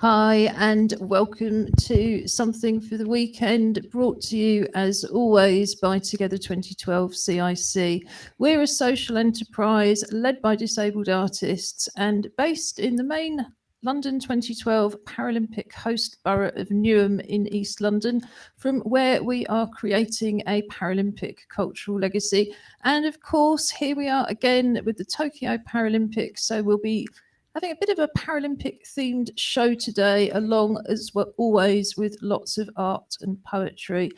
Hi, and welcome to Something for the Weekend, brought to you as always by Together 2012 CIC. We're a social enterprise led by disabled artists and based in the main London 2012 Paralympic host borough of Newham in East London, from where we are creating a Paralympic cultural legacy. And of course, here we are again with the Tokyo Paralympics. So we'll be having a bit of a Paralympic themed show today, along as well, always with lots of art and poetry.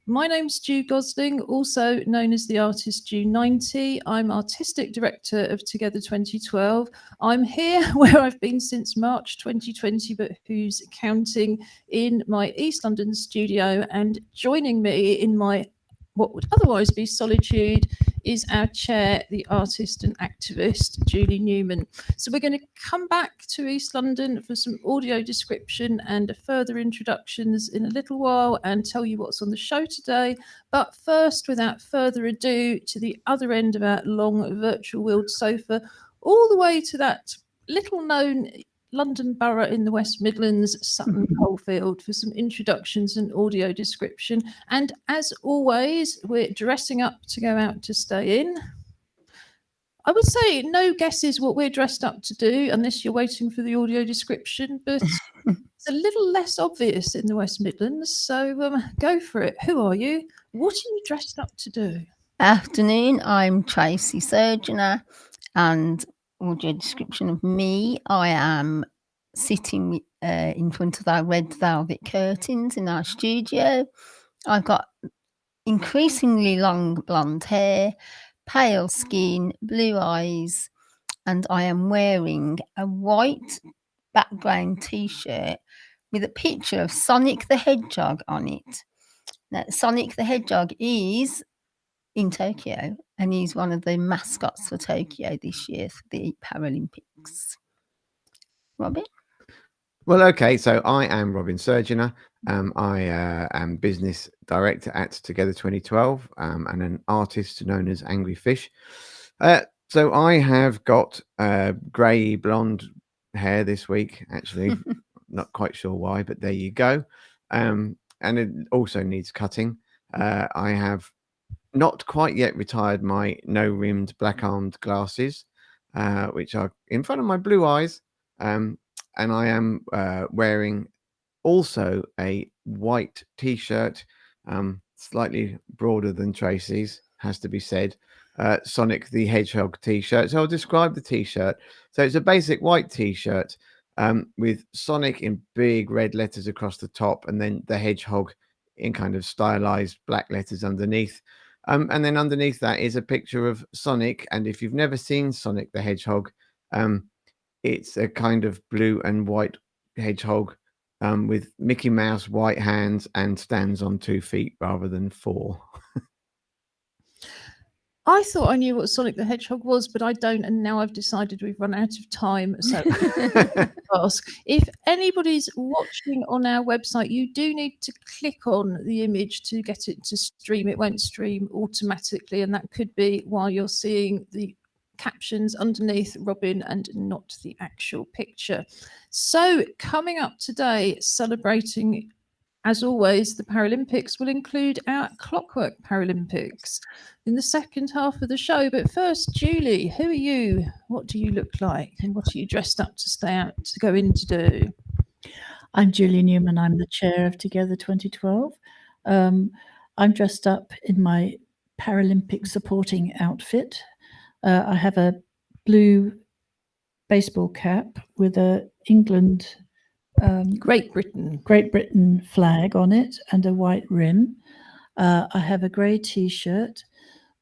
My name's Ju Gosling, also known as the artist Ju90. I'm artistic director of Together 2012. I'm here where I've been since March 2020, but who's counting, in my East London studio, and joining me in my what would otherwise be solitude is our chair, the artist and activist, Julie Newman. So we're going to come back to East London for some audio description and further introductions in a little while and tell you what's on the show today. But first, without further ado, to the other end of our long virtual wheeled sofa, all the way to that little known London borough in the West Midlands, Sutton Coldfield, for some introductions and audio description. And as always, we're dressing up to go out to stay in. I would say no guesses what we're dressed up to do unless you're waiting for the audio description, but it's a little less obvious in the West Midlands. So go for it. Who are you? What are you dressed up to do? Afternoon, I'm Tracy Surgeoner, and audio description of me. I am sitting in front of our red velvet curtains in our studio. I've got increasingly long blonde hair, pale skin, blue eyes, and I am wearing a white background t-shirt with a picture of Sonic the Hedgehog on it. Now, Sonic the Hedgehog is in Tokyo, and he's one of the mascots for Tokyo this year for the Paralympics. Robin? Well, okay, so I am Robin Surgeoner. I am business director at Together 2012 and an artist known as Angry Fish. So I have got grey blonde hair this week, actually. Not quite sure why, but there you go. And it also needs cutting. I have not quite yet retired my no-rimmed black-armed glasses, which are in front of my blue eyes. And I am wearing also a white t-shirt, slightly broader than Tracy's, has to be said. Sonic the Hedgehog t-shirt. So I'll describe the t-shirt. So it's a basic white t-shirt with Sonic in big red letters across the top, and then the Hedgehog in kind of stylized black letters underneath. And then underneath that is a picture of Sonic. And if you've never seen Sonic the Hedgehog, it's a kind of blue and white hedgehog with Mickey Mouse white hands and stands on 2 feet rather than 4. I thought I knew what Sonic the Hedgehog was, but I don't, and now I've decided we've run out of time. So ask. If anybody's watching on our website, you do need to click on the image to get it to stream. It won't stream automatically, and that could be while you're seeing the captions underneath Robin and not the actual picture. So coming up today, celebrating, as always, the Paralympics, will include our Clockwork Paralympics in the second half of the show. But first, Julie, who are you? What do you look like? And what are you dressed up to stay out to go in to do? I'm Julie Newman. I'm the chair of Together 2012. I'm dressed up in my Paralympic supporting outfit. I have a blue baseball cap with a England Great Britain flag on it and a white rim. I have a grey t-shirt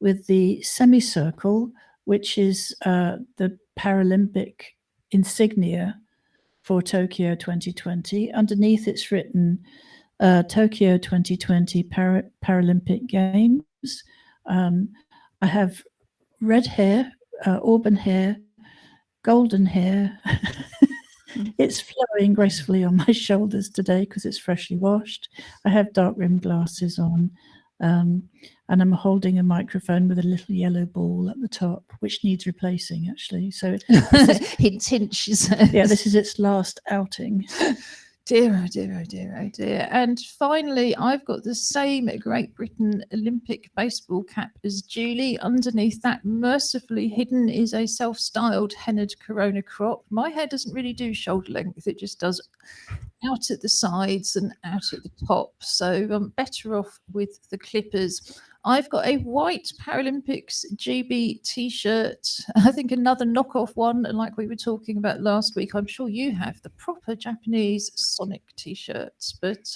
with the semicircle, which is the Paralympic insignia for Tokyo 2020. Underneath it's written Tokyo 2020 Paralympic Games. I have red hair, auburn hair, golden hair. It's flowing gracefully on my shoulders today because it's freshly washed. I have dark rimmed glasses on. And I'm holding a microphone with a little yellow ball at the top, which needs replacing, actually. So, hint, hint, she says. yeah, this is its last outing. Dear, oh dear, oh dear, oh dear. And finally, I've got the same Great Britain Olympic baseball cap as Julie. Underneath that, mercifully hidden, is a self-styled hennaed corona crop. My hair doesn't really do shoulder length. It just does out at the sides and out at the top. So I'm better off with the clippers. I've got a white Paralympics GB t-shirt. I think another knockoff one, like we were talking about last week. I'm sure you have the proper Japanese Sonic t-shirts. But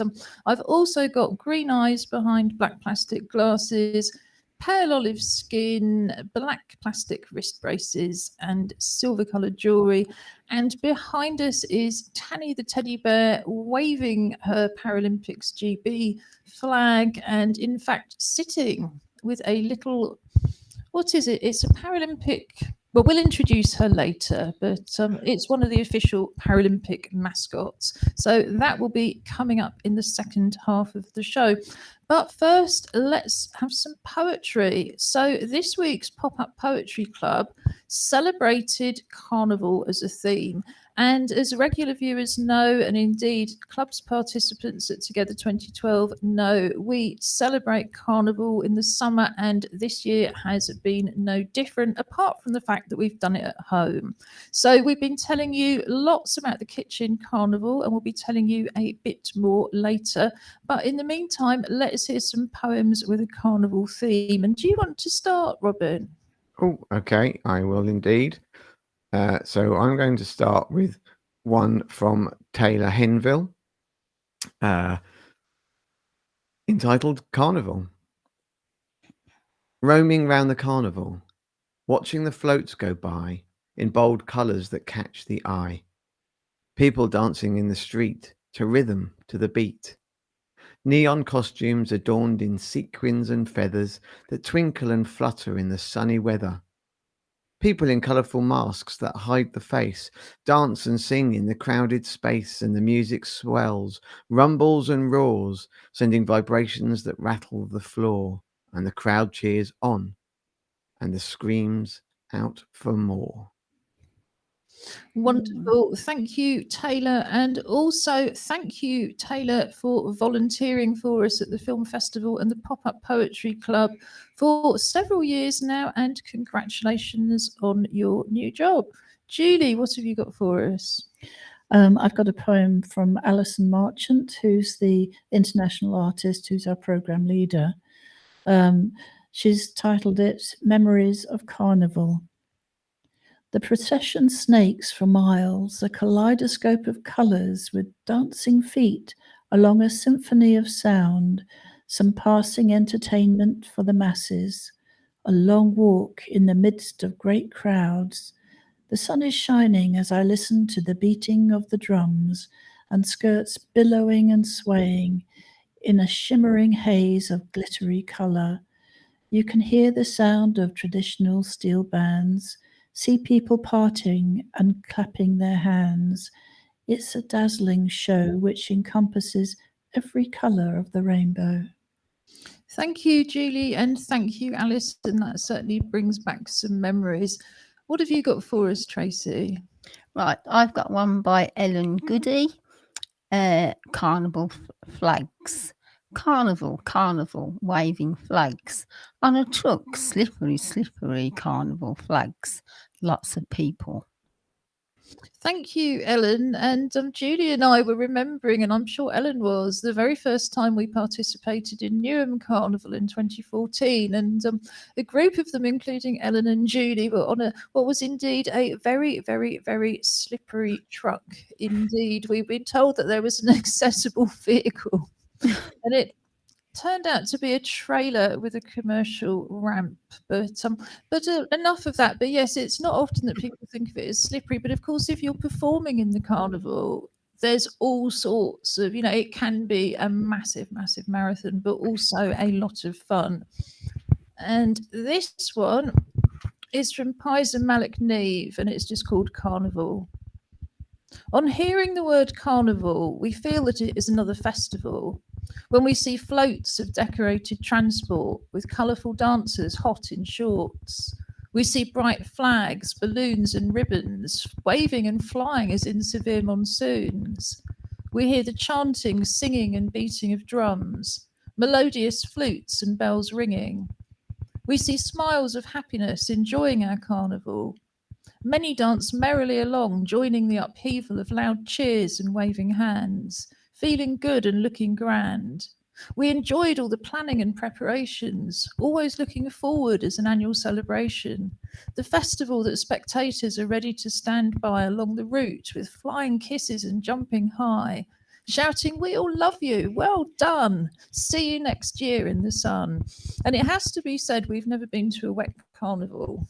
I've also got green eyes behind black plastic glasses, pale olive skin, black plastic wrist braces, and silver coloured jewellery. And behind us is Tanny the teddy bear waving her Paralympics GB flag, and in fact sitting with a little, what is it? It's a Paralympic. Well, we'll introduce her later, but it's one of the official Paralympic mascots. So that will be coming up in the second half of the show. But first, let's have some poetry. So this week's Pop-Up Poetry Club celebrated Carnival as a theme. And as regular viewers know, and indeed club's participants at Together 2012 know, we celebrate Carnival in the summer, and this year has been no different, apart from the fact that we've done it at home. So we've been telling you lots about the Kitchen Carnival, and we'll be telling you a bit more later. But in the meantime, let's hear some poems with a carnival theme. And do you want to start, Robin? Oh, okay, I will indeed. So I'm going to start with one from Taylor Henville, entitled Carnival. Roaming round the carnival, watching the floats go by in bold colours that catch the eye. People dancing in the street to rhythm, to the beat. Neon costumes adorned in sequins and feathers that twinkle and flutter in the sunny weather. People in colourful masks that hide the face dance and sing in the crowded space, and the music swells, rumbles and roars, sending vibrations that rattle the floor, and the crowd cheers on, and the screams out for more. Wonderful. Thank you, Taylor. And also thank you, Taylor, for volunteering for us at the Film Festival and the Pop-Up Poetry Club for several years now. And congratulations on your new job. Julie, what have you got for us? I've got a poem from Alison Marchant, who's the international artist, who's our programme leader. She's titled it Memories of Carnival. The procession snakes for miles, a kaleidoscope of colours with dancing feet along a symphony of sound, some passing entertainment for the masses, a long walk in the midst of great crowds. The sun is shining as I listen to the beating of the drums and skirts billowing and swaying in a shimmering haze of glittery colour. You can hear the sound of traditional steel bands, see people parting and clapping their hands. It's a dazzling show which encompasses every colour of the rainbow. Thank you, Julie, and thank you, Alice. And that certainly brings back some memories. What have you got for us, Tracy? Right, I've got one by Ellen Goody, Carnival Flags. Carnival, carnival, waving flags. On a truck, slippery, slippery carnival flags. Lots of people. Thank you, Ellen. And Julie and I were remembering, and I'm sure Ellen was, the very first time we participated in Newham Carnival in 2014. And a group of them, including Ellen and Julie, were on what was indeed a very, very, very slippery truck indeed. We've been told that there was an accessible vehicle, and it turned out to be a trailer with a commercial ramp, but enough of that. But yes, it's not often that people think of it as slippery, but of course if you're performing in the carnival, there's all sorts of, it can be a massive marathon, but also a lot of fun. And this one is from Pies and Malik Neve, and it's just called Carnival. On hearing the word carnival, we feel that it is another festival. when we see floats of decorated transport with colourful dancers hot in shorts. We see bright flags, balloons and ribbons waving and flying as in severe monsoons. We hear the chanting, singing and beating of drums, melodious flutes and bells ringing. We see smiles of happiness enjoying our carnival. Many dance merrily along, joining the upheaval of loud cheers and waving hands, feeling good and looking grand. We enjoyed all the planning and preparations, always looking forward as an annual celebration. The festival that spectators are ready to stand by along the route with flying kisses and jumping high, shouting, "We all love you, well done, see you next year in the sun." And it has to be said, we've never been to a wet carnival,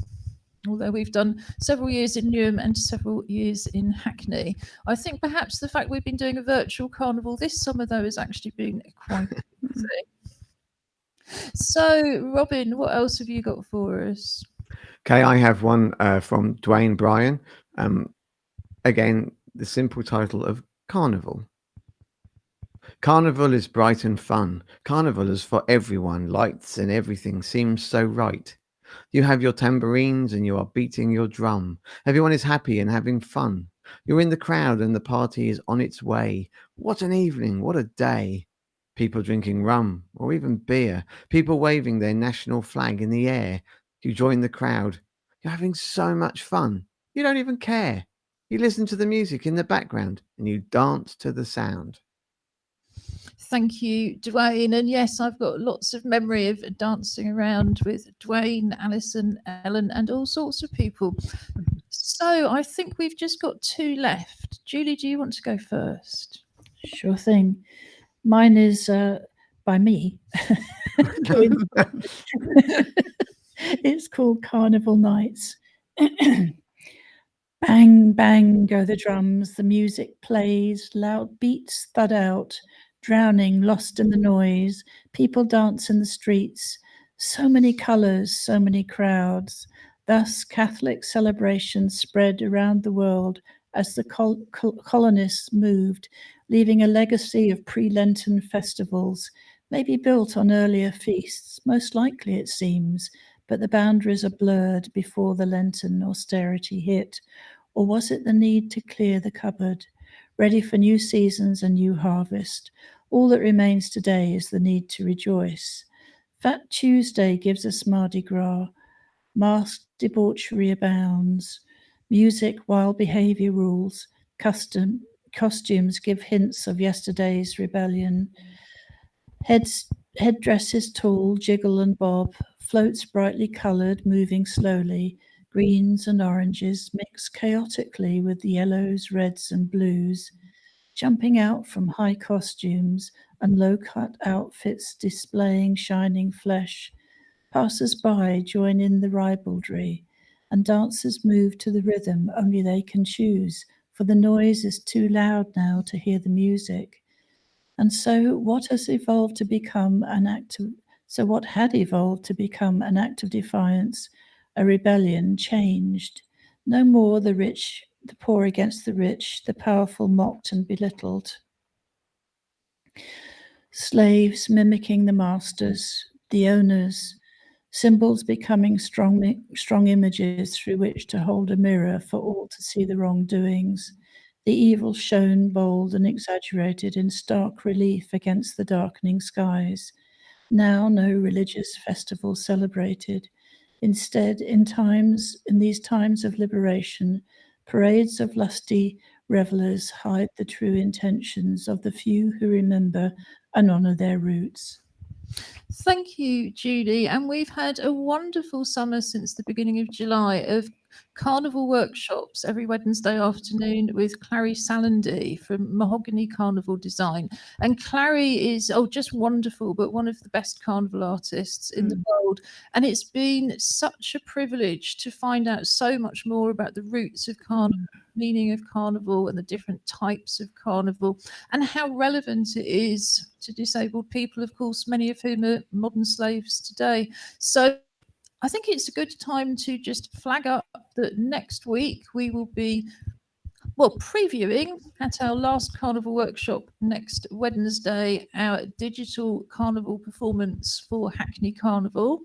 although we've done several years in Newham and several years in Hackney. I think perhaps the fact we've been doing a virtual carnival this summer, though, has actually been quite a good thing. So, Robin, what else have you got for us? Okay, I have one from Dwayne Bryan. Again, the simple title of Carnival. Carnival is bright and fun. Carnival is for everyone. Lights and everything seems so right. You have your tambourines and you are beating your drum. Everyone is happy and having fun. You're in the crowd and the party is on its way. What an evening, what a day. People drinking rum or even beer. People waving their national flag in the air. You join the crowd. You're having so much fun. You don't even care. You listen to the music in the background and you dance to the sound. Thank you, Dwayne. And yes, I've got lots of memory of dancing around with Dwayne, Alison, Ellen, and all sorts of people. So I think we've just got two left. Julie, do you want to go first? Sure thing. Mine is by me. It's called Carnival Nights. Bang, bang go the drums, the music plays, loud beats thud out, drowning, lost in the noise. People dance in the streets. So many colours, so many crowds. Thus, Catholic celebrations spread around the world as the colonists moved, leaving a legacy of pre-Lenten festivals, maybe built on earlier feasts, most likely it seems, but the boundaries are blurred before the Lenten austerity hit. Or was it the need to clear the cupboard, ready for new seasons and new harvest? All that remains today is the need to rejoice. Fat Tuesday gives us Mardi Gras. Masked debauchery abounds. Music, wild behaviour rules. Costumes give hints of yesterday's rebellion. Headdresses tall, jiggle and bob. Floats brightly coloured, moving slowly. Greens and oranges mix chaotically with the yellows, reds and blues. Jumping out from high costumes and low-cut outfits displaying shining flesh. Passers-by join in the ribaldry, and dancers move to the rhythm only they can choose, for the noise is too loud now to hear the music. And so what had evolved to become an act of defiance, a rebellion, changed. No more the rich, the poor against the rich, the powerful mocked and belittled. Slaves mimicking the masters, the owners, symbols becoming strong images through which to hold a mirror for all to see the wrongdoings. The evil shown bold and exaggerated in stark relief against the darkening skies. Now no religious festival celebrated. Instead, in these times of liberation, parades of lusty revelers hide the true intentions of the few who remember and honour their roots. Thank you, Julie. And we've had a wonderful summer since the beginning of July of carnival workshops every Wednesday afternoon with Clary Salandy from Mahogany Carnival Design. And Clary is just wonderful, but one of the best carnival artists in the world. And it's been such a privilege to find out so much more about the roots of carnival, meaning of carnival and the different types of carnival, and how relevant it is to disabled people, of course, many of whom are modern slaves today. So I think it's a good time to just flag up that next week we will be well, previewing at our last Carnival workshop next Wednesday, our digital Carnival performance for Hackney Carnival.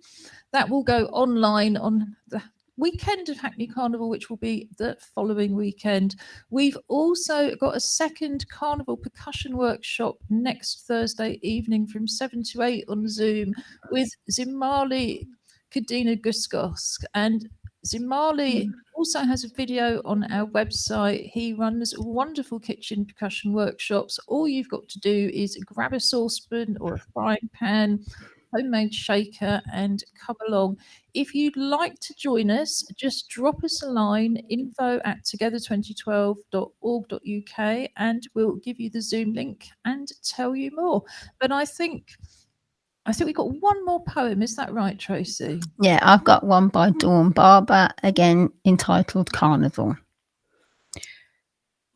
That will go online on the weekend of Hackney Carnival, which will be the following weekend. We've also got a second Carnival percussion workshop next Thursday evening from 7 to 8 on Zoom with Zimali Kadina Guskosk. And Zimali also has a video on our website. He runs wonderful kitchen percussion workshops. All you've got to do is grab a saucepan or a frying pan, homemade shaker, and come along. If you'd like to join us, just drop us a line, info@together2012.org.uk, and we'll give you the Zoom link and tell you more. But I think we've got one more poem. Is that right, Tracy? Yeah, I've got one by Dawn Barber, again entitled Carnival.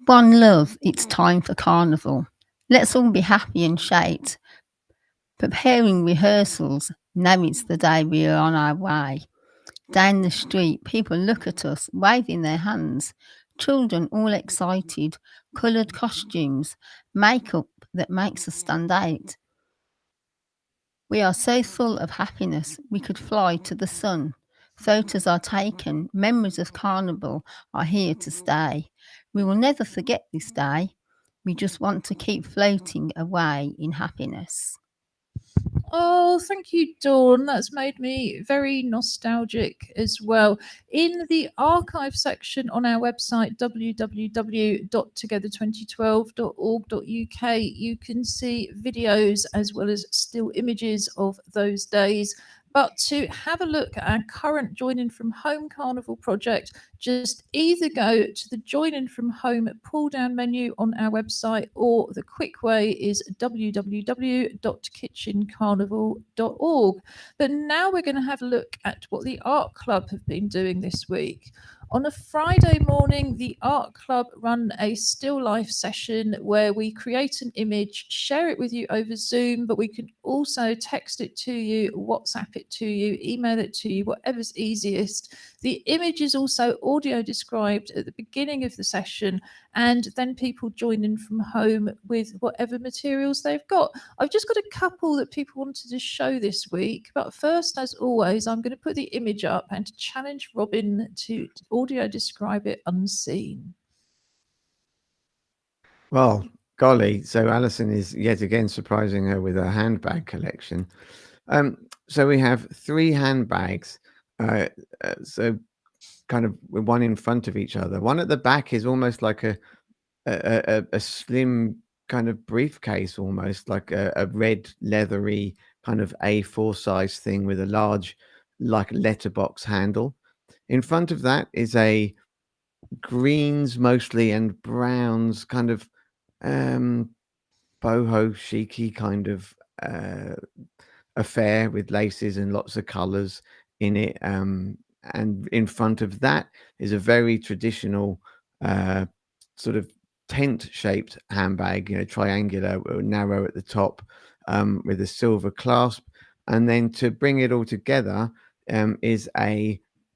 One love, it's time for Carnival. Let's all be happy and shake. Preparing rehearsals, now it's the day we are on our way. Down the street, people look at us, waving their hands. Children all excited, coloured costumes, makeup that makes us stand out. We are so full of happiness, we could fly to the sun. Photos are taken, memories of Carnival are here to stay. We will never forget this day. We just want to keep floating away in happiness. Oh, thank you, Dawn. That's made me very nostalgic as well. In the archive section on our website, www.together2012.org.uk, you can see videos as well as still images of those days. But to have a look at our current Join In From Home Carnival project, just either go to the Join In From Home pull down menu on our website, or the quick way is www.kitchencarnival.org. But now we're going to have a look at what the Art Club have been doing this week. On a Friday morning, the Art Club run a still life session where we create an image, share it with you over Zoom, but we can also text it to you, WhatsApp it to you, email it to you, whatever's easiest. The image is also audio described at the beginning of the session, and then people join in from home with whatever materials they've got. I've just got a couple that people wanted to show this week, but first, as always, I'm going to put the image up and challenge Robin to audio describe it unseen. Well, golly, so Alison is yet again surprising her with her handbag collection. So we have 3 handbags, so kind of one in front of each other. One at the back is almost like a slim kind of briefcase, almost like a red leathery kind of A4 size thing with a large like letterbox handle. In front of that is a greens mostly and browns kind of boho chicy kind of affair with laces and lots of colors in it. And in front of that is a very traditional sort of tent shaped handbag, triangular, narrow at the top, with a silver clasp. And then to bring it all together is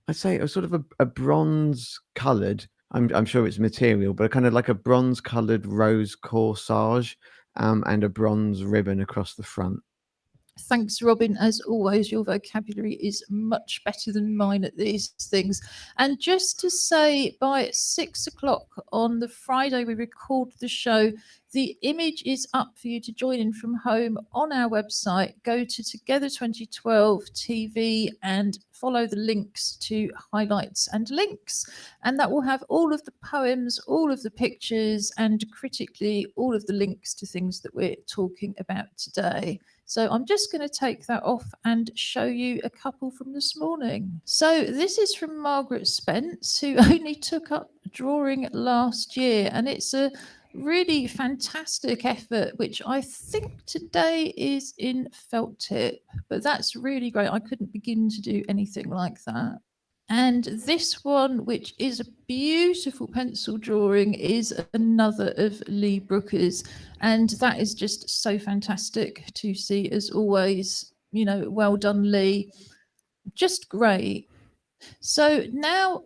I'd say a sort of a bronze colored, I'm sure it's material, but kind of like a bronze colored rose corsage, and a bronze ribbon across the front. Thanks, Robin. As always, your vocabulary is much better than mine at these things. And just to say, by 6 o'clock on the Friday we record the show, the image is up for you to join in from home on our website. Go to Together 2012 TV and follow the links to highlights and links. And that will have all of the poems, all of the pictures, and critically, all of the links to things that we're talking about today. So I'm just going to take that off and show you a couple from this morning. So this is from Margaret Spence, who only took up drawing last year, and it's a really fantastic effort, which I think today is in felt tip, but that's really great. I couldn't begin to do anything like that. And this one, which is a beautiful pencil drawing, is another of Lee Brooker's. And that is just so fantastic to see, as always. Well done, Lee. Just great. So now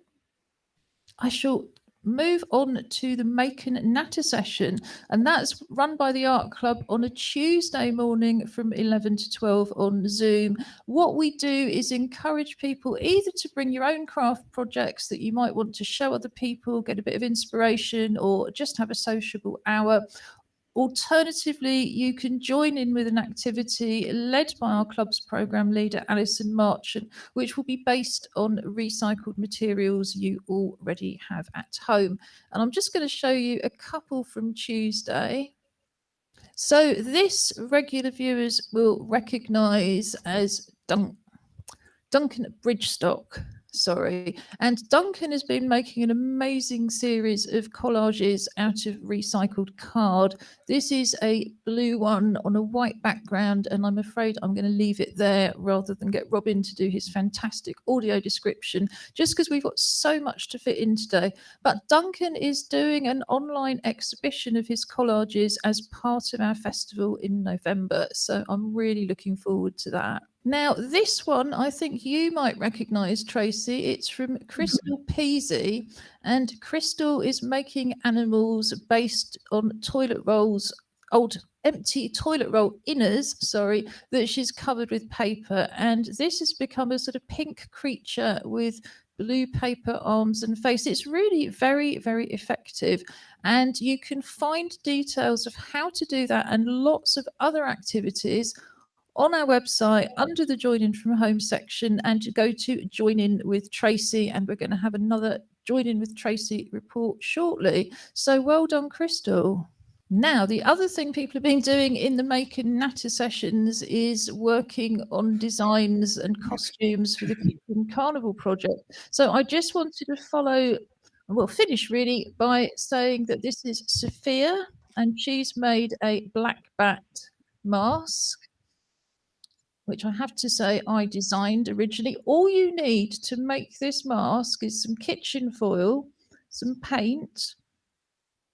I shall move on to the Make and Natter session, and that's run by the Art Club on a Tuesday morning from 11 to 12 on Zoom. What we do is encourage people either to bring your own craft projects that you might want to show other people, get a bit of inspiration, or just have a sociable hour. Alternatively, you can join in with an activity led by our club's programme leader, Alison Marchant, which will be based on recycled materials you already have at home. And I'm just going to show you a couple from Tuesday. So this regular viewers will recognise as Duncan Bridgestock. And Duncan has been making an amazing series of collages out of recycled card. This is a blue one on a white background, and I'm afraid I'm going to leave it there rather than get Robin to do his fantastic audio description, just because we've got so much to fit in today. But Duncan is doing an online exhibition of his collages as part of our festival in November, so I'm really looking forward to that. Now, this one I think you might recognise, Tracy. It's from Crystal Peasy, and Crystal is making animals based on toilet rolls, old empty toilet roll inners, that she's covered with paper. And this has become a sort of pink creature with blue paper arms and face. It's really very, very effective. And you can find details of how to do that and lots of other activities on our website under the Join In from Home section, and go to Join In with Tracy, and we're going to have another Join In with Tracy report shortly. So well done, Crystal. Now, the other thing people have been doing in the Make and Natter sessions is working on designs and costumes for the Kitchen Carnival project. So I just wanted to finish really by saying that this is Sophia, and she's made a black bat mask, which I have to say I designed originally. All you need to make this mask is some kitchen foil, some paint,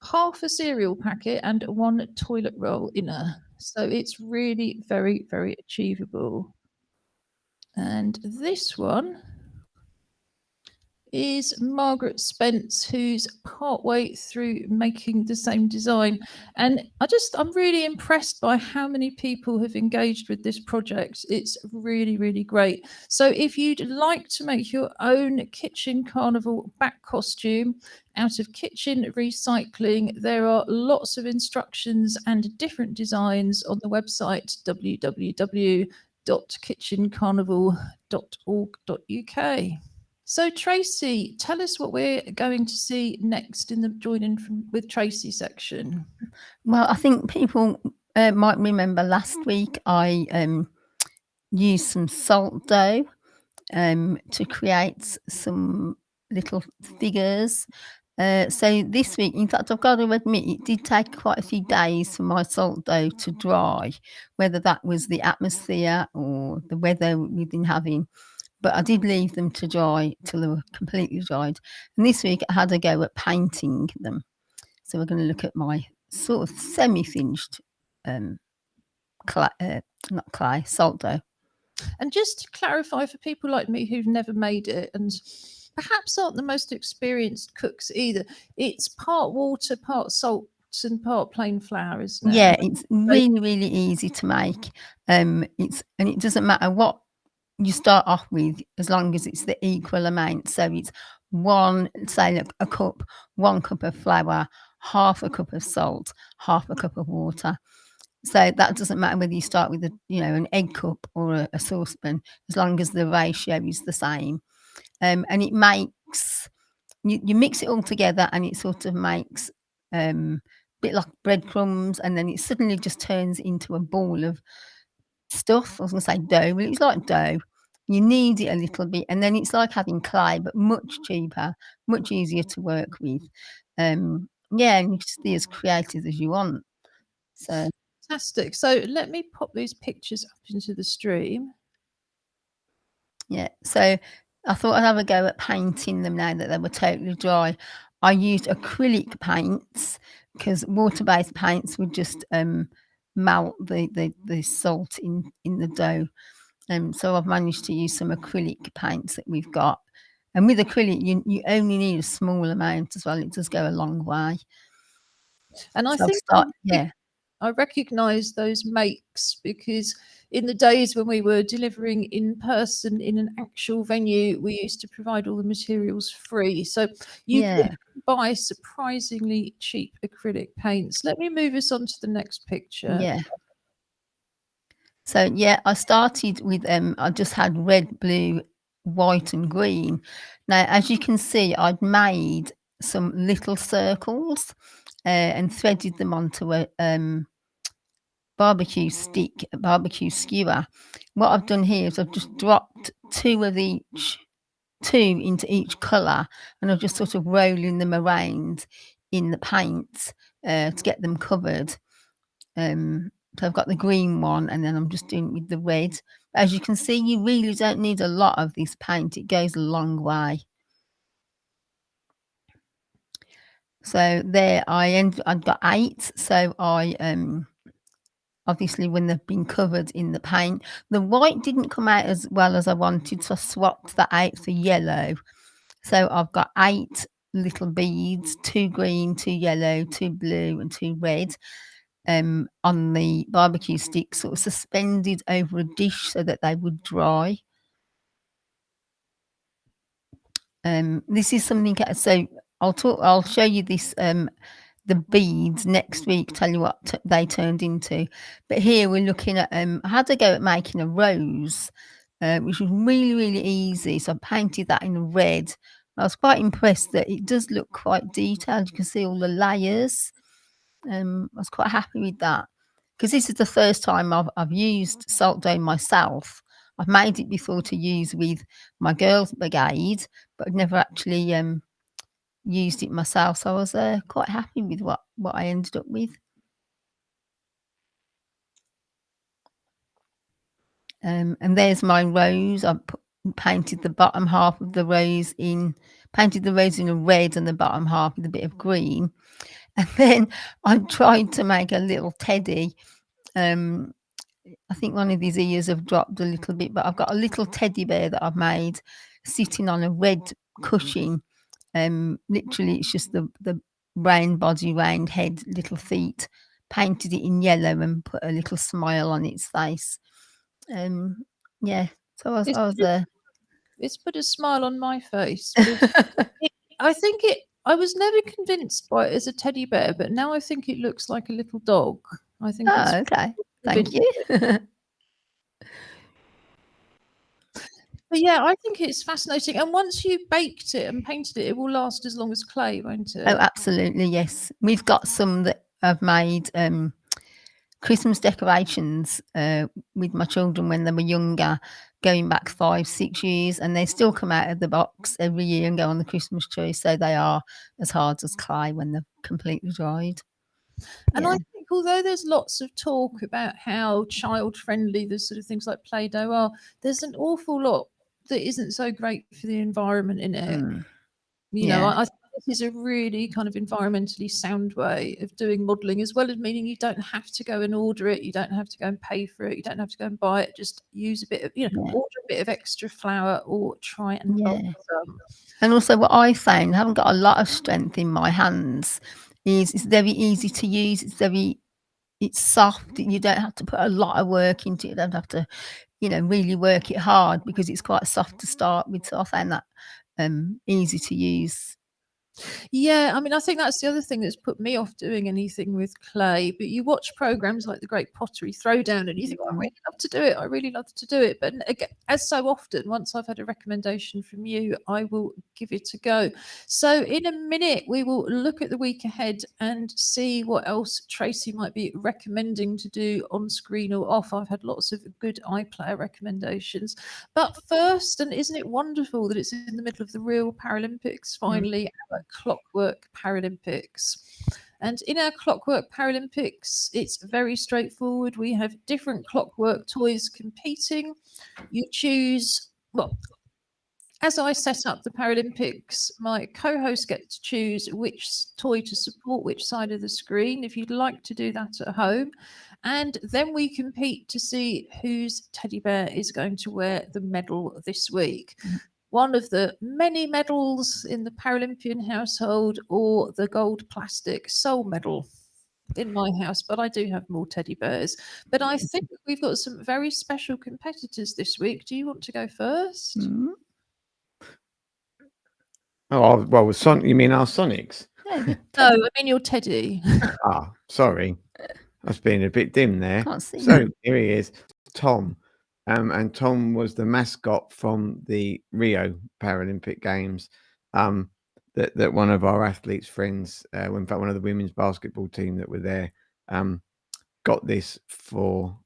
half a cereal packet, and one toilet roll inner. So it's really very, very achievable. And this one is Margaret Spence, who's partway through making the same design. And I'm really impressed by how many people have engaged with this project. It's really, really great. So if you'd like to make your own Kitchen Carnival back costume out of kitchen recycling, there are lots of instructions and different designs on the website www.kitchencarnival.org.uk. So Tracy, tell us what we're going to see next in the Join In with Tracy section. Well, I think people might remember last week I used some salt dough to create some little figures. So this week, in fact, I've got to admit, it did take quite a few days for my salt dough to dry, whether that was the atmosphere or the weather we've been having. But I did leave them to dry till they were completely dried. And this week I had a go at painting them. So we're going to look at my sort of semi-finished salt dough. And just to clarify for people like me who've never made it and perhaps aren't the most experienced cooks either, it's part water, part salt and part plain flour, isn't it? Yeah, it's really, really easy to make. And it doesn't matter what you start off with, as long as it's the equal amount. So it's a cup, 1 cup of flour, half a cup of salt, half a cup of water. So that doesn't matter whether you start with an egg cup or a saucepan, as long as the ratio is the same. And it makes you mix it all together, and it sort of makes a bit like breadcrumbs, and then it suddenly just turns into a ball of stuff. I was going to say dough, but it's like dough. You knead it a little bit, and then it's like having clay, but much cheaper, much easier to work with. And you just be as creative as you want. So fantastic. So let me pop these pictures up into the stream. Yeah, so I thought I'd have a go at painting them now that they were totally dry. I used acrylic paints because water-based paints would just melt the salt in the dough. So I've managed to use some acrylic paints that we've got. And with acrylic, you only need a small amount as well. It does go a long way. And I So think I recognise those makes because in the days when we were delivering in person in an actual venue, we used to provide all the materials free. So you can buy surprisingly cheap acrylic paints. Let me move us on to the next picture. Yeah. So I started with I just had red, blue, white and green. Now, as you can see, I'd made some little circles and threaded them onto a barbecue skewer. What I've done here is I've just dropped two into each colour, and I'm just sort of rolling them around in the paint to get them covered. So I've got the green one, and then I'm just doing it with the red. As you can see, you really don't need a lot of this paint. It goes a long way. So there I've got 8. So I obviously when they've been covered in the paint, the white didn't come out as well as I wanted, so I swapped that out for yellow. So I've got 8 little beads, 2 green, 2 yellow, 2 blue and 2 red on the barbecue sticks, sort of suspended over a dish so that they would dry. This is something, so I'll show you this the beads next week, tell you what they turned into. But here we're looking at I had to go at making a rose, which was really, really easy. So I painted that in red. I was quite impressed that it does look quite detailed. You can see all the layers. I was quite happy with that because this is the first time I've used salt dough myself. I've made it before to use with my girls' brigade, but I've never actually used it myself. So I was quite happy with what I ended up with. And there's my rose. I painted the bottom half of the rose in a red and the bottom half with a bit of green. And then I tried to make a little teddy. I think one of his ears have dropped a little bit, but I've got a little teddy bear that I've made sitting on a red cushion. Literally, it's just the round body, round head, little feet. Painted it in yellow and put a little smile on its face. So I was there. It's put a smile on my face. I was never convinced by it as a teddy bear, but now I think it looks like a little dog. I think it's okay. Thank you. But yeah, I think it's fascinating. And once you've baked it and painted it, it will last as long as clay, won't it? Oh, absolutely, yes. We've got some that I've made Christmas decorations with my children when they were younger, going back 5-6 years, and they still come out of the box every year and go on the Christmas tree. So they are as hard as clay when they're completely dried. And I think although there's lots of talk about how child friendly the sort of things like Play-Doh are, there's an awful lot that isn't so great for the environment in it. You know, I think this is a really kind of environmentally sound way of doing modelling, as well as meaning you don't have to go and order it, you don't have to go and pay for it, you don't have to go and buy it, just use a bit of, order a bit of extra flour or try and bulk some. And also what I found, I haven't got a lot of strength in my hands, is it's very easy to use. It's soft. You don't have to put a lot of work into it. You don't have to, really work it hard because it's quite soft to start with. So I found that easy to use. Yeah, I mean, I think that's the other thing that's put me off doing anything with clay. But you watch programs like the Great Pottery Throwdown and you think, I really love to do it. I really love to do it. But again, as so often, once I've had a recommendation from you, I will give it a go. So in a minute, we will look at the week ahead and see what else Tracy might be recommending to do on screen or off. I've had lots of good iPlayer recommendations. But first, and isn't it wonderful that it's in the middle of the real Paralympics, finally, our Clockwork Paralympics. And in our Clockwork Paralympics, it's very straightforward. We have different clockwork toys competing. You choose, well, as I set up the Paralympics, my co-host gets to choose which toy to support which side of the screen, if you'd like to do that at home. And then we compete to see whose teddy bear is going to wear the medal this week. one of the many medals in the Paralympian household, or the gold plastic soul medal in my house, but I do have more teddy bears. But I think we've got some very special competitors this week. Do you want to go first? Oh, well, with you mean our Sonics? Yeah, No, I mean your teddy. Ah, sorry. I was being a bit dim there. can't see. So here he is, Tom. And Tom was the mascot from the Rio Paralympic Games. That one of our athletes' friends, in fact, one of the women's basketball team that were there, got this for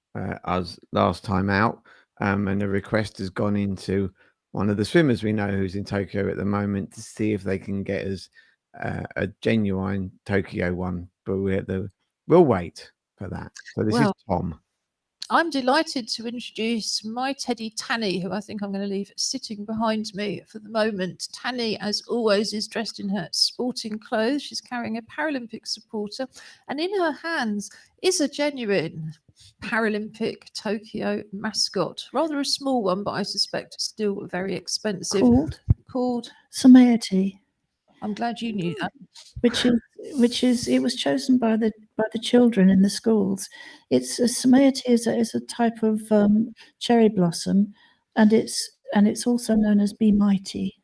us last time out. And the request has gone into one of the swimmers we know who's in Tokyo at the moment to see if they can get us a genuine Tokyo one. But we'll wait for that. So this is Tom. I'm delighted to introduce my teddy Tanny, who I think I'm going to leave sitting behind me for the moment. Tanny, as always, is dressed in her sporting clothes. She's carrying a Paralympic supporter, and in her hands is a genuine Paralympic Tokyo mascot. Rather a small one, but I suspect still very expensive. Called Samaete. I'm glad you knew that. Which is it was chosen by the children in the schools. It's a Samaete is a type of cherry blossom, and it's also known as Be Mighty.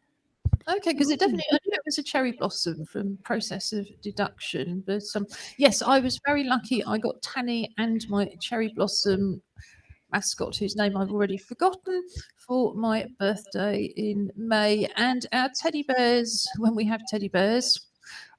Okay, because I knew it was a cherry blossom from process of deduction. But yes, I was very lucky. I got Tanny and my cherry blossom mascot, whose name I've already forgotten, for my birthday in May. And our teddy bears, when we have teddy bears,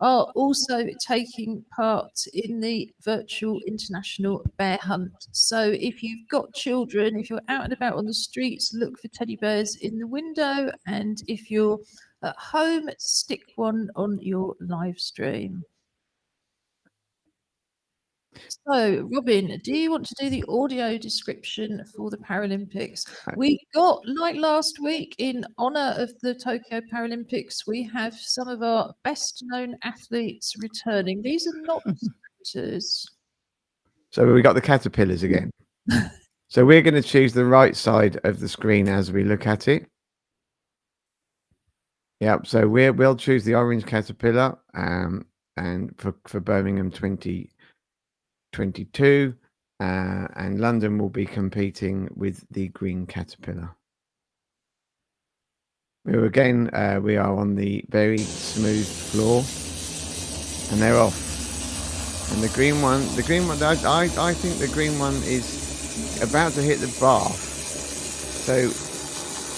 are also taking part in the virtual international bear hunt. So if you've got children, if you're out and about on the streets, look for teddy bears in the window. And if you're at home, stick one on your live stream. So, Robin, do you want to do the audio description for the Paralympics? We got, like last week, in honour of the Tokyo Paralympics, we have some of our best known athletes returning. These are not sprinters. So we got the caterpillars again. So we're going to choose the right side of the screen as we look at it. Yep. So we'll choose the orange caterpillar, and for Birmingham 2022, and London will be competing with the green caterpillar. We are on the very smooth floor, and they're off. And the green one, I think the green one is about to hit the bath. So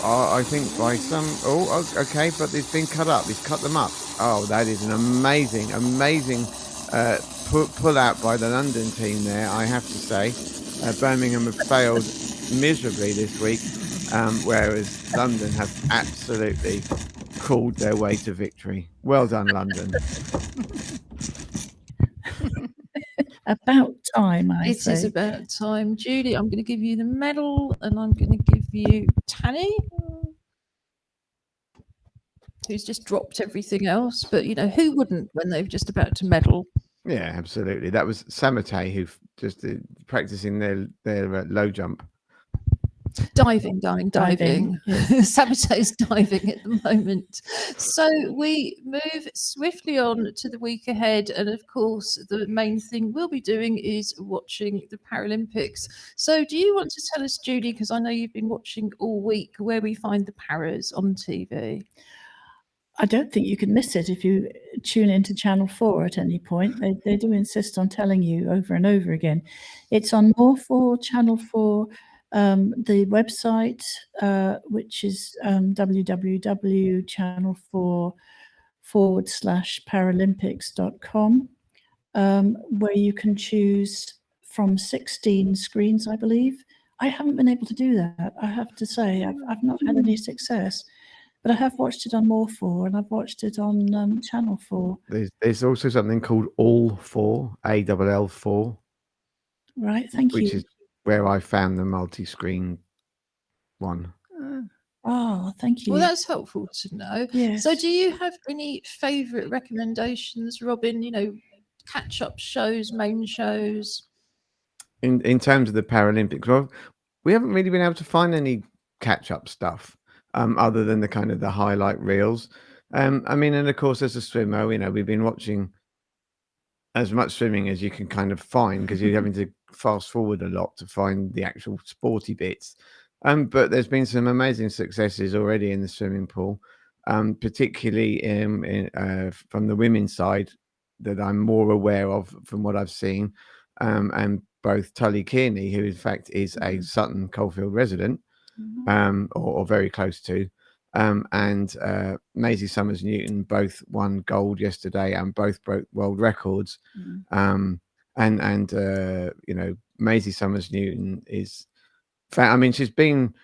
I think by some, okay, but it's been cut up. It's cut them up. Oh, that is an amazing pull out by the London team there, I have to say. Birmingham have failed miserably this week, whereas London have absolutely crawled their way to victory. Well done, London. About time, It say. is about time. Julie, I'm going to give you the medal, and I'm going to give you Tanny, who's just dropped everything else. But, who wouldn't when they're just about to medal? Yeah, absolutely. That was Samaete who just practicing their low jump. Diving. Yes. Samate's diving at the moment. So we move swiftly on to the week ahead. And of course, the main thing we'll be doing is watching the Paralympics. So do you want to tell us, Julie, because I know you've been watching all week, where we find the Paras on TV? I don't think you can miss it if you tune into Channel 4 at any point. They do insist on telling you over and over again. It's on More 4, Channel 4, the website, which is www.channel4/paralympics.com, where you can choose from 16 screens, I believe. I haven't been able to do that, I have to say. I've not had any success. But I have watched it on More 4, and I've watched it on Channel 4. There's also something called All 4, ALL4. Right, thank you. Which is where I found the multi-screen one. Oh, thank you. Well, that's helpful to know. Yes. So do you have any favourite recommendations, Robin? Catch-up shows, main shows? In terms of the Paralympics, well, we haven't really been able to find any catch-up stuff. other than the kind of the highlight reels. I mean, and of course, as a swimmer, we've been watching as much swimming as you can kind of find, because you're having to fast forward a lot to find the actual sporty bits. But there's been some amazing successes already in the swimming pool, particularly from the women's side that I'm more aware of from what I've seen. And both Tully Kearney, who in fact is a Sutton Coldfield resident, or very close to, and Maisie Summers-Newton both won gold yesterday and both broke world records. And Maisie Summers-Newton is, I mean, she's been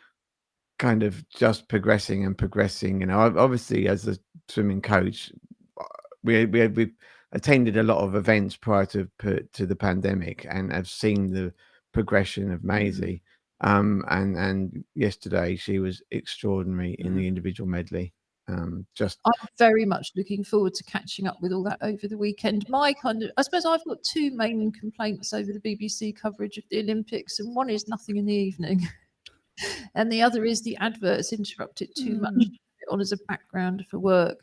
kind of just progressing and progressing. Obviously as a swimming coach, we attended a lot of events prior to the pandemic and have seen the progression of Maisie. And yesterday she was extraordinary in the individual medley. I'm very much looking forward to catching up with all that over the weekend. I suppose I've got two main complaints over the BBC coverage of the Olympics, and one is nothing in the evening, and the other is the adverts interrupt it too much on as a background for work.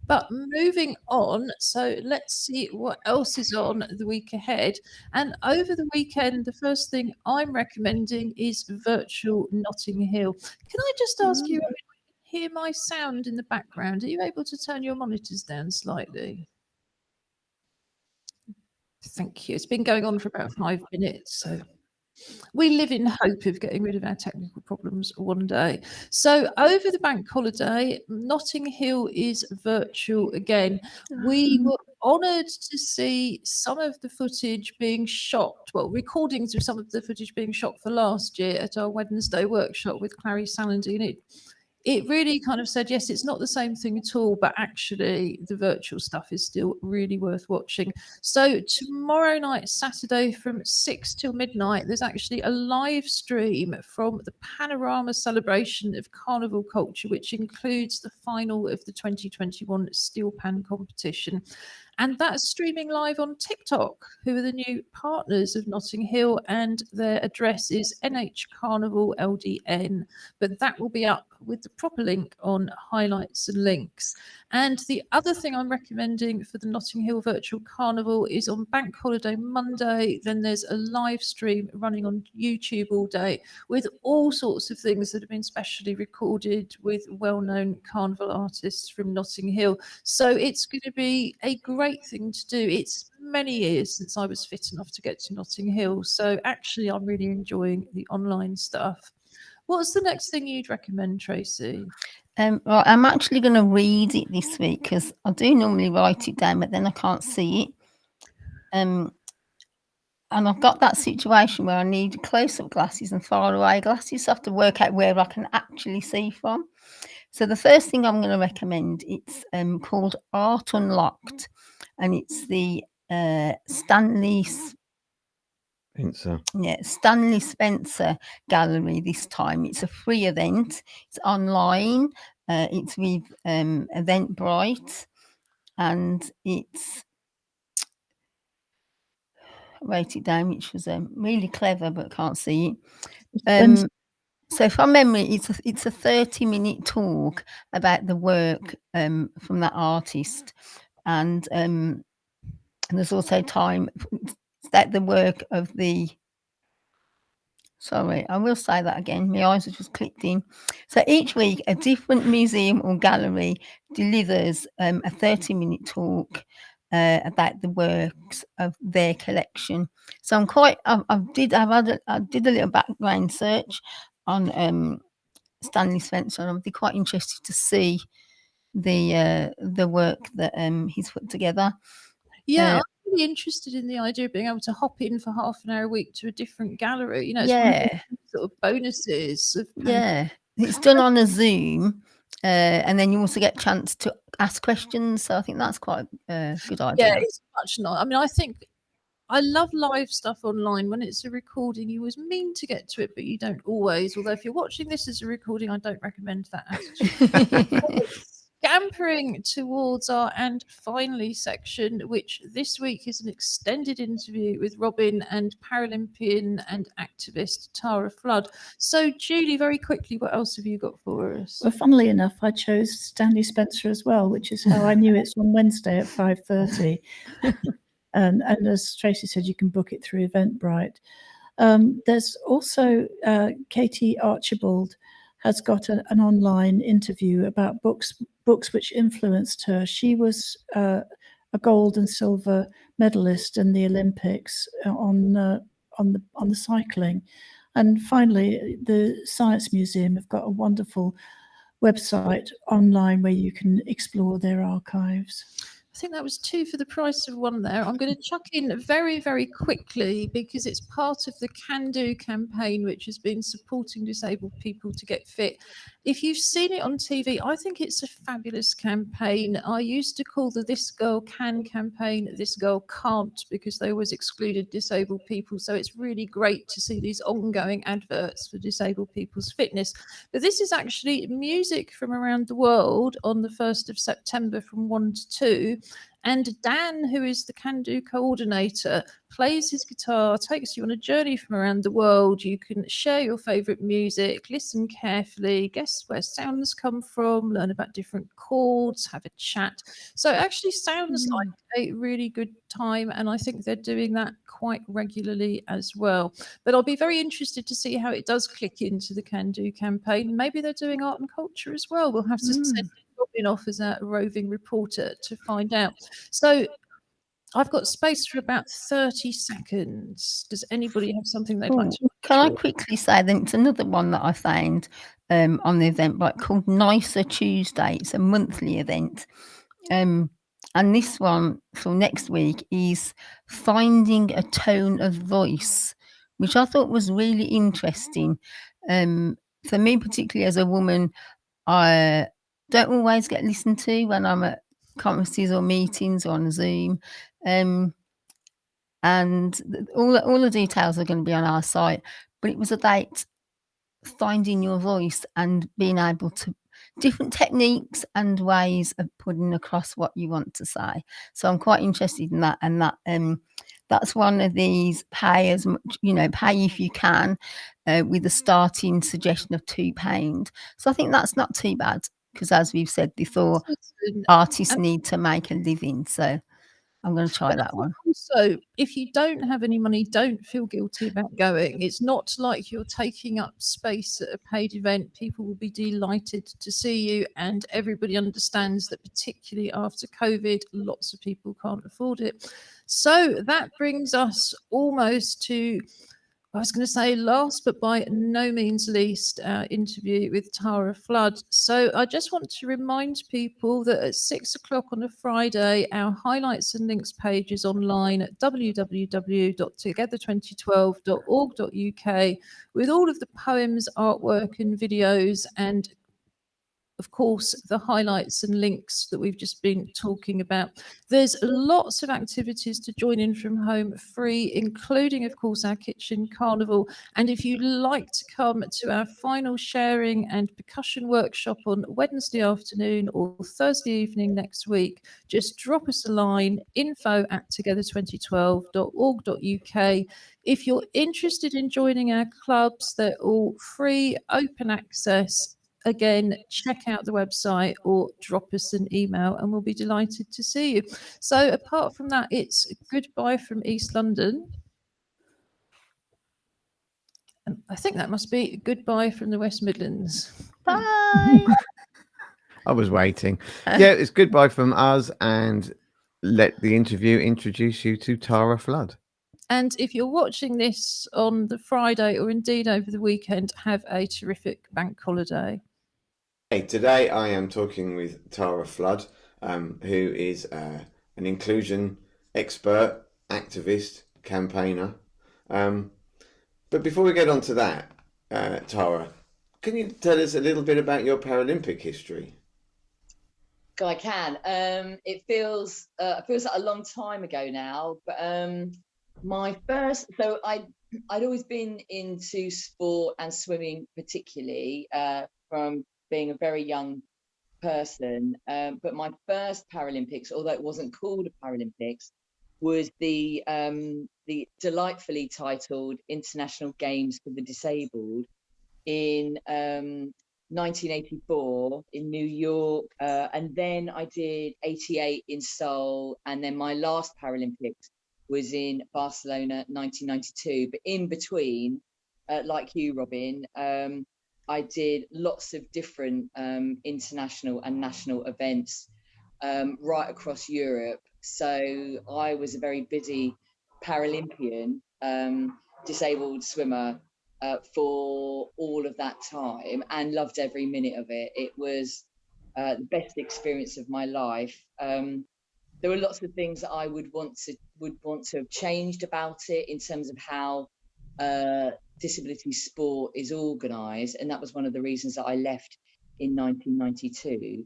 But moving on, so let's see what else is on the week ahead. And over the weekend, the first thing I'm recommending is virtual Notting Hill. Can I just ask you, hear my sound in the background? Are you able to turn your monitors down slightly? Thank you. It's been going on for about 5 minutes, so we live in hope of getting rid of our technical problems one day. So over the bank holiday, Notting Hill is virtual again. We were honoured to see some of the footage being shot, recordings of some of the footage being shot for last year at our Wednesday workshop with Clary Salandy, and it really kind of said, yes, it's not the same thing at all, but actually the virtual stuff is still really worth watching. So tomorrow night, Saturday, from 6 till midnight, there's actually a live stream from the Panorama celebration of Carnival culture, which includes the final of the 2021 Steel Pan competition. And that's streaming live on TikTok, who are the new partners of Notting Hill, and their address is NH Carnival LDN. But that will be up with the proper link on highlights and links. And the other thing I'm recommending for the Notting Hill Virtual Carnival is on Bank Holiday Monday. Then there's a live stream running on YouTube all day with all sorts of things that have been specially recorded with well-known carnival artists from Notting Hill. So it's going to be a great thing to do. It's many years since I was fit enough to get to Notting Hill. So actually, I'm really enjoying the online stuff. What's the next thing you'd recommend, Tracy? Well, I'm actually going to read it this week because I do normally write it down, but then I can't see it. And I've got that situation where I need close-up glasses and far-away glasses, so I have to work out where I can actually see from. So the first thing I'm going to recommend, it's called Art Unlocked, and it's the Stanley Spencer Gallery this time. It's a free event. It's online. It's with Eventbrite, and it's, I wrote it down, which was really clever, but can't see it. So from memory, it's a 30-minute talk about the work from that artist, and there's also time that the work of the. Sorry, I will say that again. My eyes are just clicked in. So each week, a different museum or gallery delivers a 30-minute talk about the works of their collection. So I'm quite. I did a little background search on Stanley Spencer, and I'd be quite interested to see the work that he's put together. Yeah, I'm really interested in the idea of being able to hop in for half an hour a week to a different gallery. It's one of the sort of bonuses. It's done on a Zoom, and then you also get a chance to ask questions. So I think that's quite a good idea. Yeah, it's much not. I mean, I think I love live stuff online. When it's a recording, you always mean to get to it, but you don't always. Although if you're watching this as a recording, I don't recommend that attitude. scampering towards our and finally section, which this week is an extended interview with Robin and Paralympian and activist Tara Flood. So, Julie, very quickly, what else have you got for us? Well, funnily enough, I chose Stanley Spencer as well, which is how I knew it's on Wednesday at 5:30. And as Tracy said, you can book it through Eventbrite. There's also Katie Archibald has got an online interview about books which influenced her. She was a gold and silver medalist in the Olympics on the cycling. And finally, the Science Museum have got a wonderful website online where you can explore their archives. I think that was 2 for the price of 1 there. I'm going to chuck in very, very quickly because it's part of the Can Do campaign, which has been supporting disabled people to get fit. If you've seen it on TV, I think it's a fabulous campaign. I used to call the This Girl Can campaign This Girl Can't because they always excluded disabled people. So it's really great to see these ongoing adverts for disabled people's fitness. But this is actually music from around the world on the 1st of September from 1 to 2. And Dan, who is the Can Do coordinator, plays his guitar, takes you on a journey from around the world. You can share your favourite music, listen carefully, guess where sounds come from, learn about different chords, have a chat. So it actually sounds like a really good time, and I think they're doing that quite regularly as well. But I'll be very interested to see how it does click into the Can Do campaign. Maybe they're doing art and culture as well. We'll have to send Robin off as a roving reporter to find out. So I've got space for about 30 seconds. Does anybody have something they'd like to? Can I quickly say then it's another one that I found on the Eventbrite called Nicer Tuesday. It's a monthly event. And this one for next week is finding a tone of voice, which I thought was really interesting. For me, particularly as a woman, I don't always get listened to when I'm at conferences or meetings or on Zoom. And all the details are going to be on our site. But it was about finding your voice and being able to different techniques and ways of putting across what you want to say. So I'm quite interested in that, and that's one of these pay as much, pay if you can, with a starting suggestion of £2. So I think that's not too bad because, as we've said before, artists need to make a living. So I'm going to try that one. So if you don't have any money, don't feel guilty about going. It's not like you're taking up space at a paid event. People will be delighted to see you, and everybody understands that, particularly after COVID, lots of people can't afford it. So that brings us almost to, I was going to say last, but by no means least, our interview with Tara Flood. So I just want to remind people that at 6 o'clock on a Friday, our highlights and links page is online at www.together2012.org.uk with all of the poems, artwork and videos, and of course, the highlights and links that we've just been talking about. There's lots of activities to join in from home free, including, of course, our kitchen carnival. And if you'd like to come to our final sharing and percussion workshop on Wednesday afternoon or Thursday evening next week, just drop us a line, info@together2012.org.uk. If you're interested in joining our clubs, they're all free, open access. Again, check out the website or drop us an email and we'll be delighted to see you. So apart from that, it's goodbye from East London. And I think that must be goodbye from the West Midlands. Bye. I was waiting. Yeah, it's goodbye from us, and let the interview introduce you to Tara Flood. And if you're watching this on the Friday or indeed over the weekend, have a terrific bank holiday. Today I am talking with Tara Flood, who is an inclusion expert, activist, campaigner. But before we get on to that, Tara, can you tell us a little bit about your Paralympic history? I can. It feels like a long time ago now, but I'd always been into sport and swimming, particularly from being a very young person, but my first Paralympics, although it wasn't called a Paralympics, was the delightfully titled International Games for the Disabled in 1984 in New York, and then I did 88 in Seoul, and then my last Paralympics was in Barcelona 1992. But in between, like you, Robin, I did lots of different international and national events right across Europe. So I was a very busy Paralympian, disabled swimmer for all of that time, and loved every minute of it. It was the best experience of my life. There were lots of things that I would want to have changed about it in terms of how disability sport is organised, and that was one of the reasons that I left in 1992.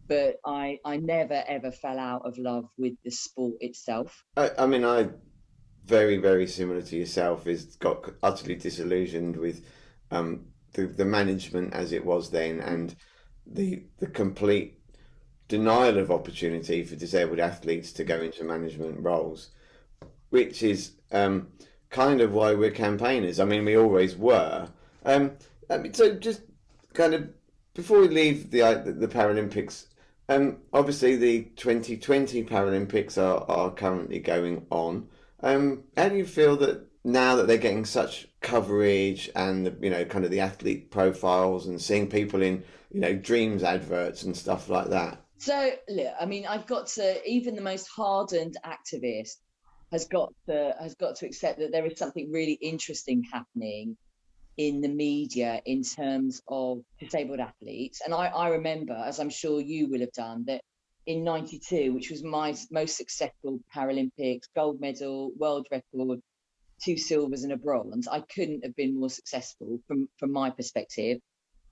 But I never ever fell out of love with the sport itself. I mean, I very, very similar to yourself, is got utterly disillusioned with the management as it was then, and the complete denial of opportunity for disabled athletes to go into management roles, which is kind of why we're campaigners. I mean, we always were. So just kind of before we leave the Paralympics, obviously the 2020 Paralympics are currently going on. How do you feel that now that they're getting such coverage and, you know, kind of the athlete profiles and seeing people in, you know, Dreams adverts and stuff like that? So, look, I mean, I've got to, even the most hardened activist has got to accept that there is something really interesting happening in the media in terms of disabled athletes. And I remember, as I'm sure you will have done, that in 92, which was my most successful Paralympics, gold medal, world record, 2 silvers and a bronze, I couldn't have been more successful from my perspective.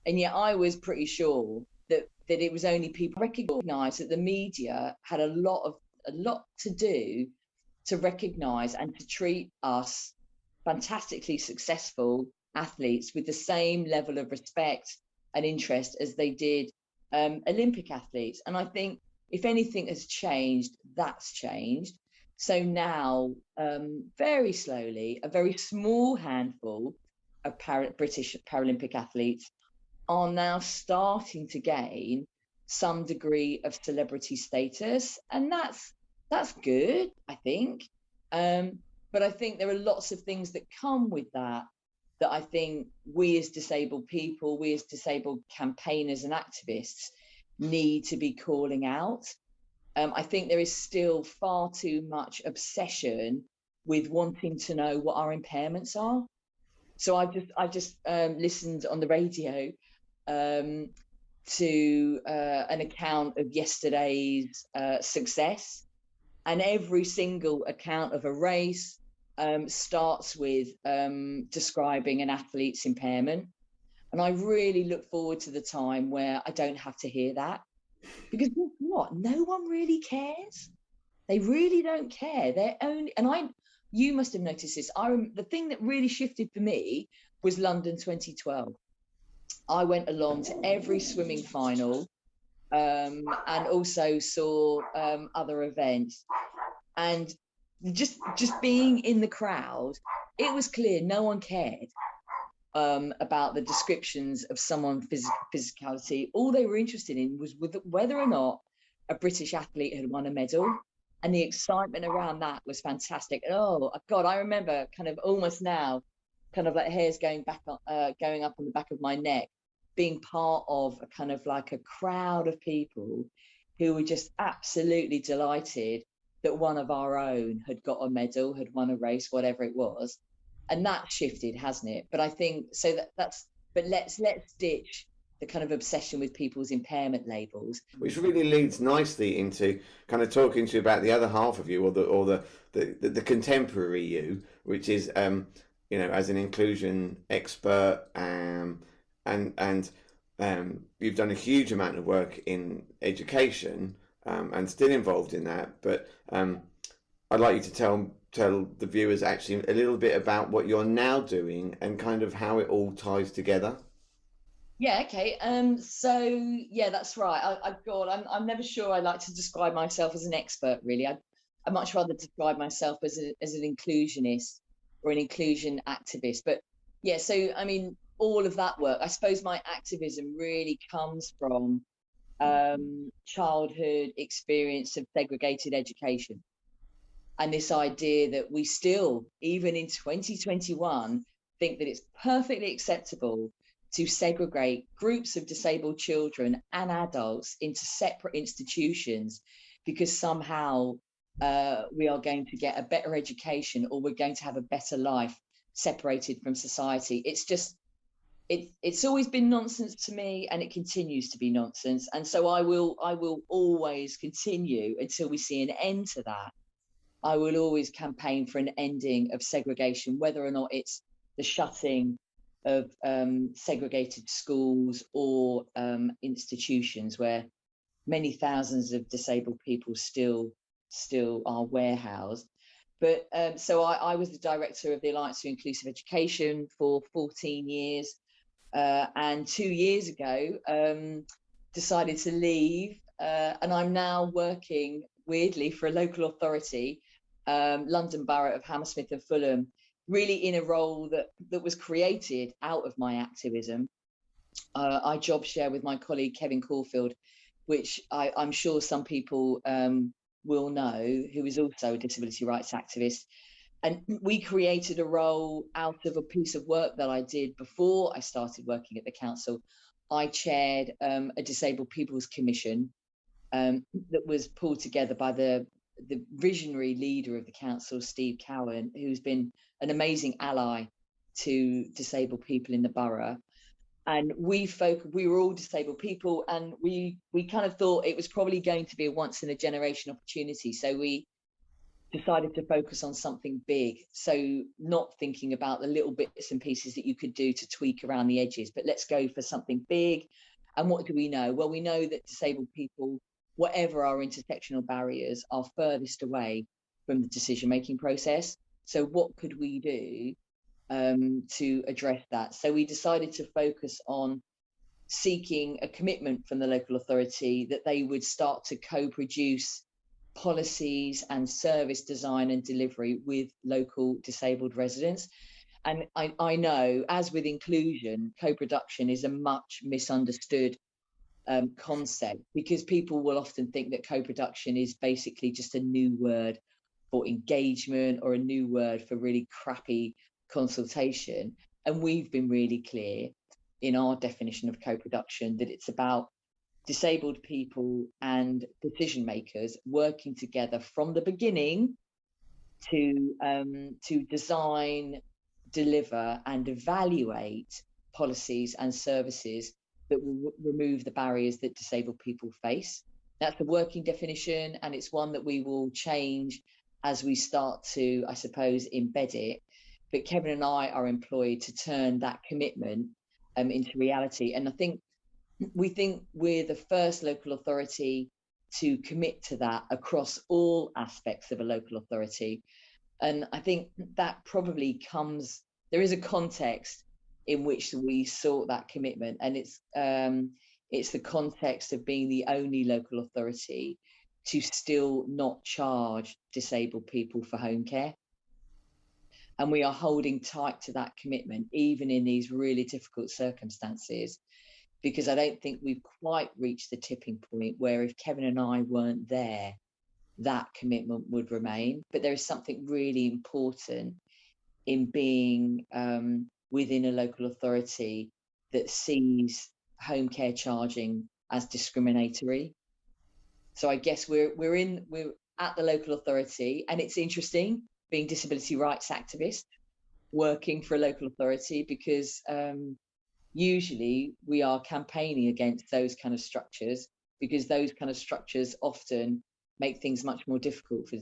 And yet I was pretty sure that it was only people recognised that the media had a lot to do to recognise and to treat us fantastically successful athletes with the same level of respect and interest as they did Olympic athletes. And I think if anything has changed, that's changed. So now, very slowly, a very small handful of British Paralympic athletes are now starting to gain some degree of celebrity status, and that's good, I think. But I think there are lots of things that come with that I think we as disabled people, we as disabled campaigners and activists need to be calling out. I think there is still far too much obsession with wanting to know what our impairments are. So I just listened on the radio to an account of yesterday's success, and every single account of a race starts with describing an athlete's impairment. And I really look forward to the time where I don't have to hear that, because guess what? No one really cares. They really don't care. They're only, and you must have noticed this. The thing that really shifted for me was London 2012. I went along to every swimming final and also saw other events. And just being in the crowd, it was clear no one cared about the descriptions of someone's physicality. All they were interested in was whether or not a British athlete had won a medal. And the excitement around that was fantastic. And oh God, I remember kind of almost now, kind of like hairs going up on the back of my neck, being part of a kind of like a crowd of people who were just absolutely delighted that one of our own had got a medal, had won a race, whatever it was. And that shifted, hasn't it? But I think so but let's ditch the kind of obsession with people's impairment labels, which really leads nicely into kind of talking to you about the other half of you, or the contemporary you, which is you know, as an inclusion expert, and you've done a huge amount of work in education and still involved in that. But I'd like you to tell the viewers actually a little bit about what you're now doing and kind of how it all ties together. Yeah, okay. So yeah, that's right. I'm never sure I like to describe myself as an expert, really. I much rather describe myself as an inclusionist or an inclusion activist. But yeah, so I mean, all of that work, I suppose my activism really comes from childhood experience of segregated education. And this idea that we still, even in 2021, think that it's perfectly acceptable to segregate groups of disabled children and adults into separate institutions because somehow we are going to get a better education or we're going to have a better life separated from society. It's just, it's always been nonsense to me, and it continues to be nonsense. And so I will always continue until we see an end to that. I will always campaign for an ending of segregation, whether or not it's the shutting of segregated schools or institutions where many thousands of disabled people still are warehoused. But so I was the director of the Alliance for Inclusive Education for 14 years, and 2 years ago decided to leave, and I'm now working weirdly for a local authority, London Borough of Hammersmith and Fulham, really in a role that was created out of my activism. I job share with my colleague Kevin Caulfield, which I'm sure some people will know, who is also a disability rights activist. And we created a role out of a piece of work that I did before I started working at the council. I chaired a Disabled People's Commission that was pulled together by the visionary leader of the council, Steve Cowan, who's been an amazing ally to disabled people in the borough. And we were all disabled people, and we kind of thought it was probably going to be a once in a generation opportunity. So we decided to focus on something big. So not thinking about the little bits and pieces that you could do to tweak around the edges, but let's go for something big. And what do we know? Well, we know that disabled people, whatever our intersectional barriers, are furthest away from the decision-making process. So what could we do to address that? So we decided to focus on seeking a commitment from the local authority that they would start to co-produce policies and service design and delivery with local disabled residents. And I know, as with inclusion, co-production is a much misunderstood concept, because people will often think that co-production is basically just a new word for engagement or a new word for really crappy consultation. And we've been really clear in our definition of co-production that it's about disabled people and decision makers working together from the beginning to design, deliver, and evaluate policies and services that will remove the barriers that disabled people face. That's the working definition, and it's one that we will change as we start to, I suppose, embed it. But Kevin and I are employed to turn that commitment into reality. And I think we think we're the first local authority to commit to that across all aspects of a local authority. And I think that probably comes, there is a context in which we sought that commitment, and it's the context of being the only local authority to still not charge disabled people for home care. And we are holding tight to that commitment, even in these really difficult circumstances, because I don't think we've quite reached the tipping point where if Kevin and I weren't there, that commitment would remain. But there is something really important in being within a local authority that sees home care charging as discriminatory. So I guess we're at the local authority, and it's interesting being disability rights activist working for a local authority, because usually we are campaigning against those kind of structures, because those kind of structures often make things much more difficult for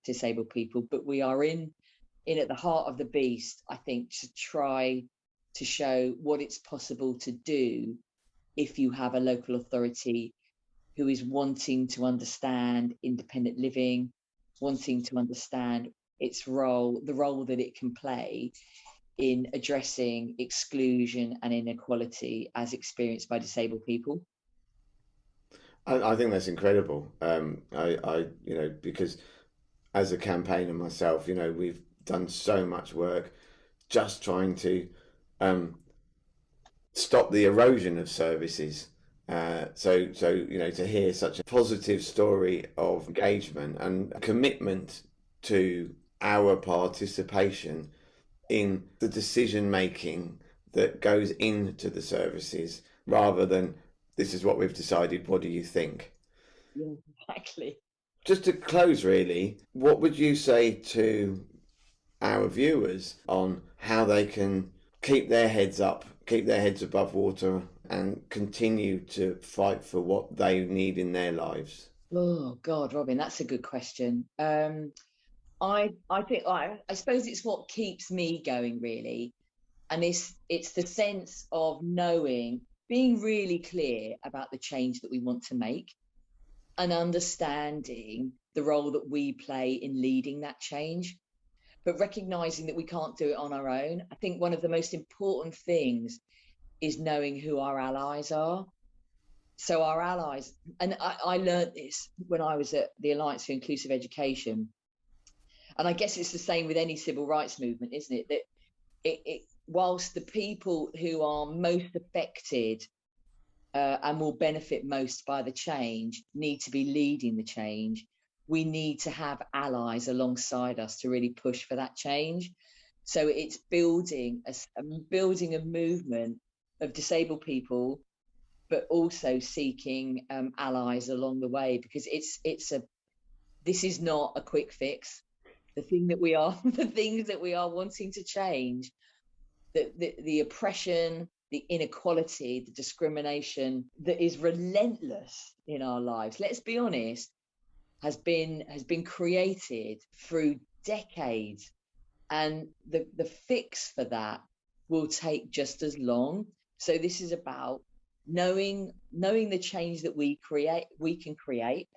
disabled people. But we are in at the heart of the beast, I think, to try to show what it's possible to do if you have a local authority who is wanting to understand independent living, wanting to understand its role, the role that it can play in addressing exclusion and inequality as experienced by disabled people. I think that's incredible. Because as a campaigner myself, we've done so much work just trying to stop the erosion of services. So to hear such a positive story of engagement and commitment to our participation in the decision making that goes into the services, rather than this is what we've decided, what do you think? Yeah, exactly. Just to close, really, what would you say to our viewers on how they can keep their heads up, keep their heads above water, and continue to fight for what they need in their lives? Oh God, Robin, that's a good question. I think I suppose it's what keeps me going, really, and it's the sense of knowing, being really clear about the change that we want to make, and understanding the role that we play in leading that change, but recognizing that we can't do it on our own. I think one of the most important things is knowing who our allies are. So our allies, and I learned this when I was at the Alliance for Inclusive Education, and I guess it's the same with any civil rights movement, isn't it? That whilst the people who are most affected and will benefit most by the change need to be leading the change, we need to have allies alongside us to really push for that change. So it's building a movement of disabled people, but also seeking allies along the way, because this is not a quick fix. The things that we are wanting to change, the oppression, the inequality, the discrimination that is relentless in our lives, let's be honest, has been created through decades, and the fix for that will take just as long. So this is about knowing the change that we can create,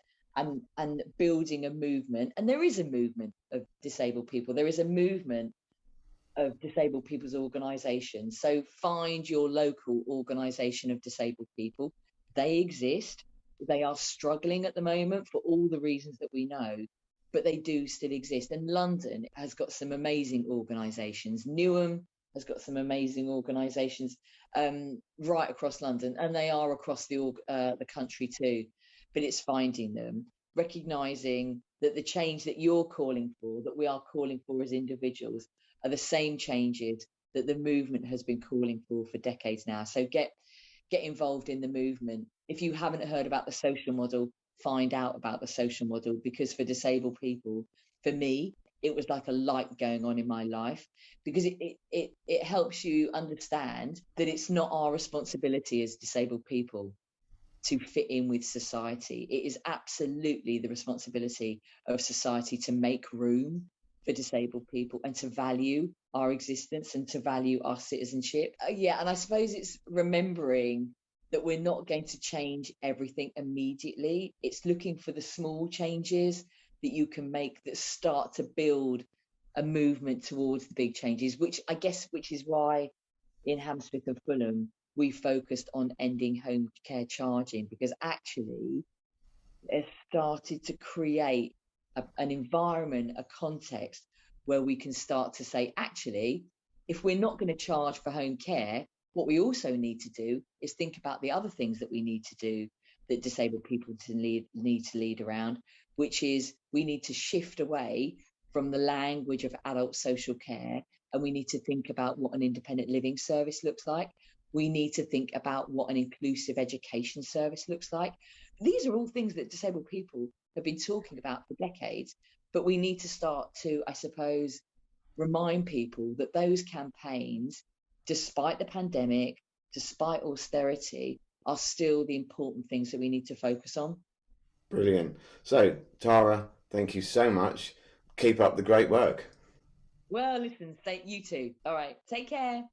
and building a movement. And there is a movement of disabled people. There is a movement of disabled people's organisations. So find your local organisation of disabled people. They exist. They are struggling at the moment for all the reasons that we know, but they do still exist. And London has got some amazing organisations. Newham has got some amazing organisations right across London, and they are across the country too. But it's finding them, recognising that the change that you're calling for, that we are calling for as individuals, are the same changes that the movement has been calling for decades now. So get involved in the movement. If you haven't heard about the social model, find out about the social model, because for disabled people, for me, it was like a light going on in my life, because it helps you understand that it's not our responsibility as disabled people to fit in with society. It is absolutely the responsibility of society to make room for disabled people and to value our existence and to value our citizenship. And I suppose it's remembering that we're not going to change everything immediately. It's looking for the small changes that you can make that start to build a movement towards the big changes, which is why in Hammersmith and Fulham we focused on ending home care charging, because actually it started to create an environment, a context where we can start to say, actually, if we're not going to charge for home care, what we also need to do is think about the other things that we need to do, that disabled people need to lead around, which is we need to shift away from the language of adult social care, and we need to think about what an independent living service looks like. We need to think about what an inclusive education service looks like. These are all things that disabled people have been talking about for decades, but we need to start to, I suppose, remind people that those campaigns, despite the pandemic, despite austerity, are still the important things that we need to focus on. Brilliant. So, Tara, thank you so much. Keep up the great work. Well, listen, you too. All right, take care.